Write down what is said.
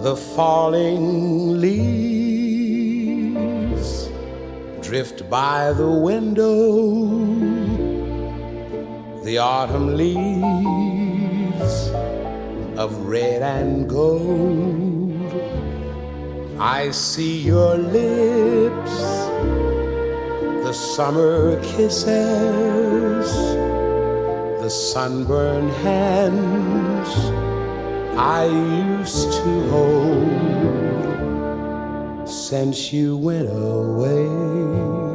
The falling leaves drift by the window, the autumn leaves of red and gold. I see your lips, the summer kisses, the sunburned hands I used to hold since you went away.